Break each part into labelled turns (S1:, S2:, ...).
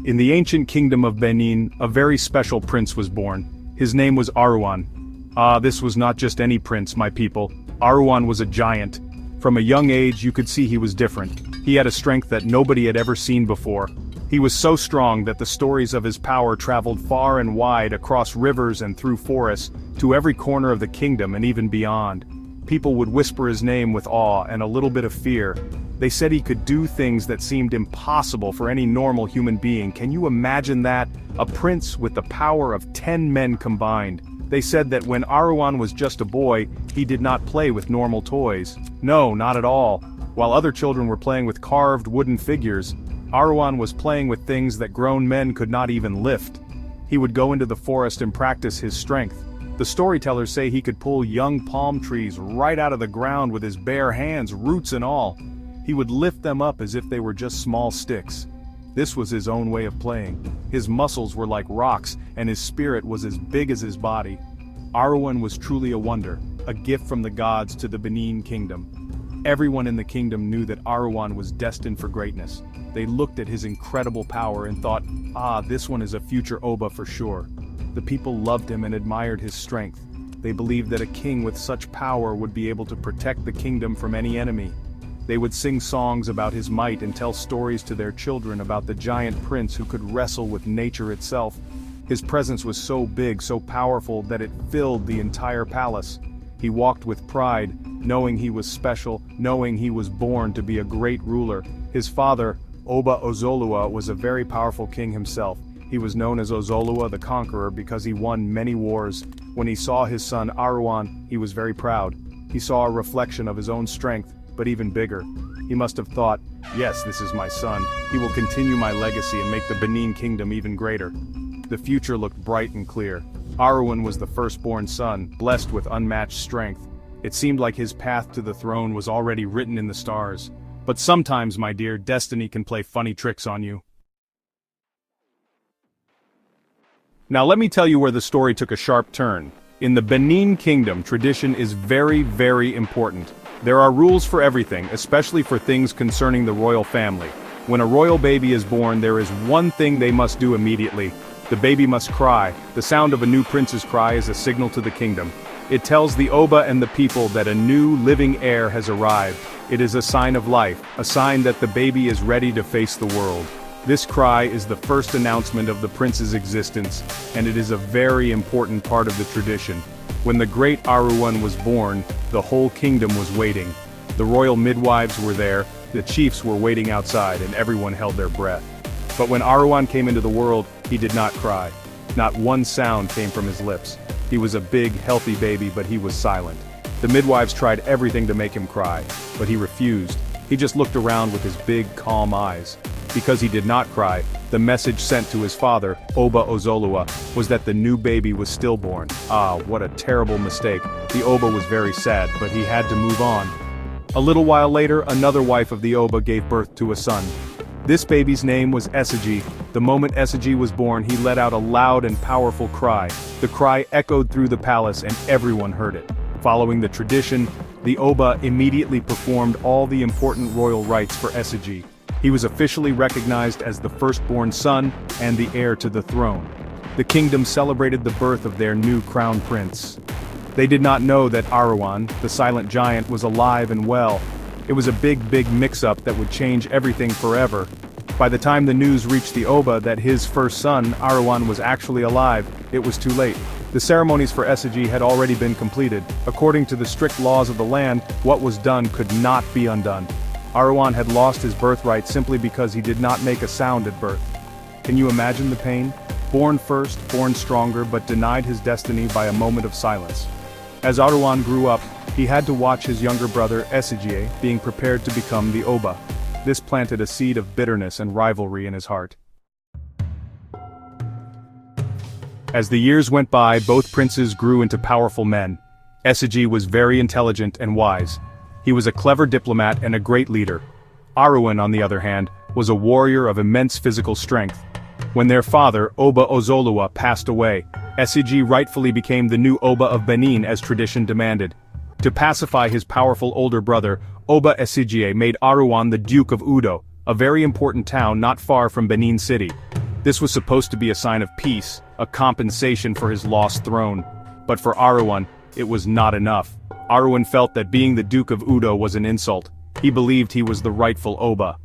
S1: In the ancient kingdom of Benin, a very special prince was born. His name was Arouan. Ah, this was not just any prince, my people. Arouan was a giant. From a young age you could see he was different. He had a strength that nobody had ever seen before. He was so strong that the stories of his power traveled far and wide across rivers and through forests, to every corner of the kingdom and even beyond. People would whisper his name with awe and a little bit of fear. They said he could do things that seemed impossible for any normal human being. Can you imagine that? A prince with the power of 10 men combined. They said that when Arouan was just a boy, he did not play with normal toys. No, not at all. While other children were playing with carved wooden figures, Arouan was playing with things that grown men could not even lift. He would go into the forest and practice his strength. The storytellers say he could pull young palm trees right out of the ground with his bare hands, roots and all. He would lift them up as if they were just small sticks. This was his own way of playing. His muscles were like rocks, and his spirit was as big as his body. Arouan was truly a wonder, a gift from the gods to the Benin kingdom. Everyone in the kingdom knew that Arouan was destined for greatness. They looked at his incredible power and thought, ah, this one is a future Oba for sure. The people loved him and admired his strength. They believed that a king with such power would be able to protect the kingdom from any enemy. They would sing songs about his might and tell stories to their children about the giant prince who could wrestle with nature itself. His presence was so big, so powerful, that it filled the entire palace. He walked with pride, knowing he was special, knowing he was born to be a great ruler. His father, Oba Ozolua, was a very powerful king himself. He was known as Ozolua the Conqueror because he won many wars. When he saw his son Arouan, he was very proud. He saw a reflection of his own strength, but even bigger. He must have thought, yes, this is my son. He will continue my legacy and make the Benin kingdom even greater. The future looked bright and clear. Arouan was the firstborn son, blessed with unmatched strength. It seemed like his path to the throne was already written in the stars. But sometimes, my dear, destiny can play funny tricks on you. Now let me tell you where the story took a sharp turn. In the Benin kingdom, tradition is very, very important. There are rules for everything, especially for things concerning the royal family. When a royal baby is born, there is one thing they must do immediately. The baby must cry. The sound of a new prince's cry is a signal to the kingdom. It tells the Oba and the people that a new living heir has arrived. It is a sign of life, a sign that the baby is ready to face the world. This cry is the first announcement of the prince's existence, and it is a very important part of the tradition. When the great Arouan was born, the whole kingdom was waiting. The royal midwives were there, the chiefs were waiting outside, and everyone held their breath. But when Arouan came into the world, he did not cry. Not one sound came from his lips. He was a big, healthy baby, but he was silent. The midwives tried everything to make him cry, but he refused. He just looked around with his big, calm eyes. Because he did not cry, the message sent to his father, Oba Ozolua, was that the new baby was stillborn. Ah, what a terrible mistake. The Oba was very sad, but he had to move on. A little while later, another wife of the Oba gave birth to a son. This baby's name was Esigi. The moment Esigi was born, he let out a loud and powerful cry. The cry echoed through the palace and everyone heard it. Following the tradition, the Oba immediately performed all the important royal rites for Esigi. He was officially recognized as the firstborn son and the heir to the throne. The kingdom celebrated the birth of their new crown prince. They did not know that Arouan, the silent giant, was alive and well. It was a big mix-up that would change everything forever. By the time the news reached the Oba that his first son, Arouan, was actually alive, it was too late. The ceremonies for Esigi had already been completed. According to the strict laws of the land, what was done could not be undone. Arouan had lost his birthright simply because he did not make a sound at birth. Can you imagine the pain? Born first, born stronger, but denied his destiny by a moment of silence. As Arouan grew up, he had to watch his younger brother Esigie being prepared to become the Oba. This planted a seed of bitterness and rivalry in his heart. As the years went by, both princes grew into powerful men. Esigie was very intelligent and wise. He was a clever diplomat and a great leader. Arouan, on the other hand, was a warrior of immense physical strength. When their father, Oba Ozolua, passed away, Esigie rightfully became the new Oba of Benin as tradition demanded. To pacify his powerful older brother, Oba Esigie made Arouan the Duke of Udo, a very important town not far from Benin City. This was supposed to be a sign of peace, a compensation for his lost throne. But for Aruan, it was not enough. Aruan felt that being the Duke of Udo was an insult. He believed he was the rightful Oba.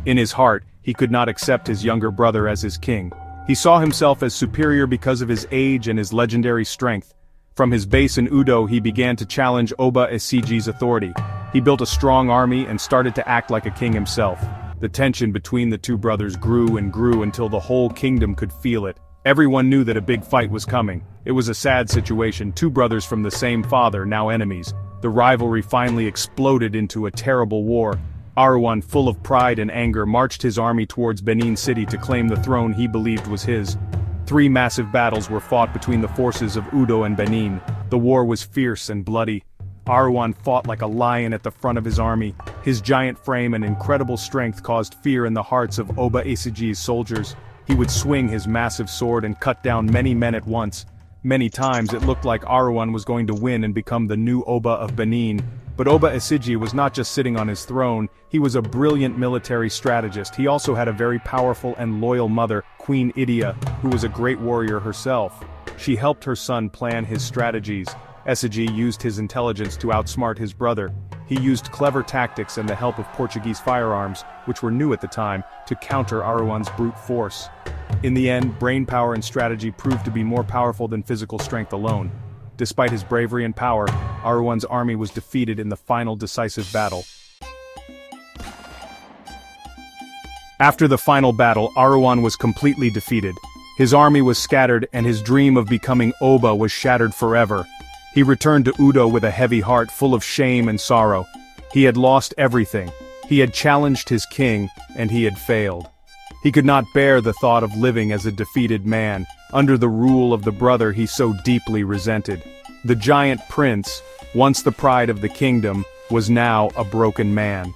S1: In his heart, he could not accept his younger brother as his king. He saw himself as superior because of his age and his legendary strength. From his base in Udo, he began to challenge Oba Esigi's authority. He built a strong army and started to act like a king himself. The tension between the two brothers grew and grew until the whole kingdom could feel it. Everyone knew that a big fight was coming. It was a sad situation, two brothers from the same father, now enemies. The rivalry finally exploded into a terrible war. Aruan, full of pride and anger, marched his army towards Benin City to claim the throne he believed was his. 3 massive battles were fought between the forces of Udo and Benin. The war was fierce and bloody. Aruan fought like a lion at the front of his army. His giant frame and incredible strength caused fear in the hearts of Oba Esigi's soldiers. He would swing his massive sword and cut down many men at once. Many times it looked like Aruan was going to win and become the new Oba of Benin. But Oba Esigi was not just sitting on his throne, he was a brilliant military strategist. He also had a very powerful and loyal mother, Queen Idia, who was a great warrior herself. She helped her son plan his strategies. Esigi used his intelligence to outsmart his brother. He used clever tactics and the help of Portuguese firearms, which were new at the time, to counter Aruan's brute force. In the end, brainpower and strategy proved to be more powerful than physical strength alone. Despite his bravery and power, Aruan's army was defeated in the final decisive battle. After the final battle, Aruan was completely defeated. His army was scattered and his dream of becoming Oba was shattered forever. He returned to Udo with a heavy heart full of shame and sorrow. He had lost everything. He had challenged his king, and he had failed. He could not bear the thought of living as a defeated man, under the rule of the brother he so deeply resented. The giant prince, once the pride of the kingdom, was now a broken man.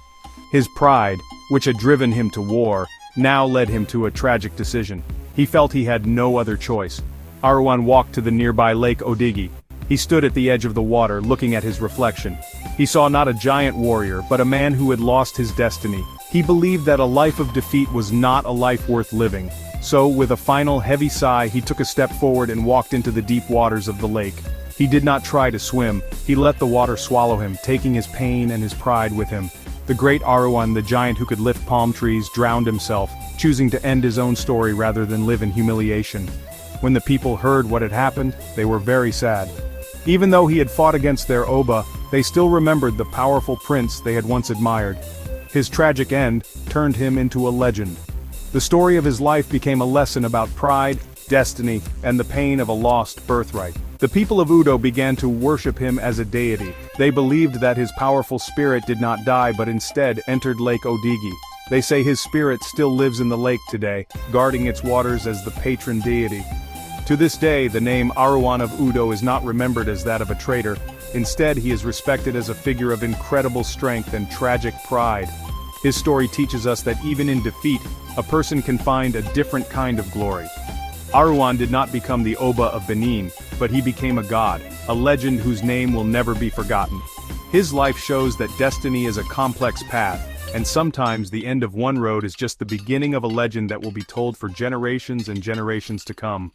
S1: His pride, which had driven him to war, now led him to a tragic decision. He felt he had no other choice. Aruan walked to the nearby Lake Odigi. He stood at the edge of the water, looking at his reflection. He saw not a giant warrior, but a man who had lost his destiny. He believed that a life of defeat was not a life worth living. So, with a final heavy sigh, he took a step forward and walked into the deep waters of the lake. He did not try to swim. He let the water swallow him, taking his pain and his pride with him. The great Aruan, the giant who could lift palm trees, drowned himself, choosing to end his own story rather than live in humiliation. When the people heard what had happened, they were very sad. Even though he had fought against their Oba, they still remembered the powerful prince they had once admired. His tragic end turned him into a legend. The story of his life became a lesson about pride, destiny, and the pain of a lost birthright. The people of Udo began to worship him as a deity. They believed that his powerful spirit did not die but instead entered Lake Odigi. They say his spirit still lives in the lake today, guarding its waters as the patron deity. To this day, the name Aruan of Udo is not remembered as that of a traitor. Instead, he is respected as a figure of incredible strength and tragic pride. His story teaches us that even in defeat, a person can find a different kind of glory. Aruan did not become the Oba of Benin, but he became a god, a legend whose name will never be forgotten. His life shows that destiny is a complex path, and sometimes the end of one road is just the beginning of a legend that will be told for generations and generations to come.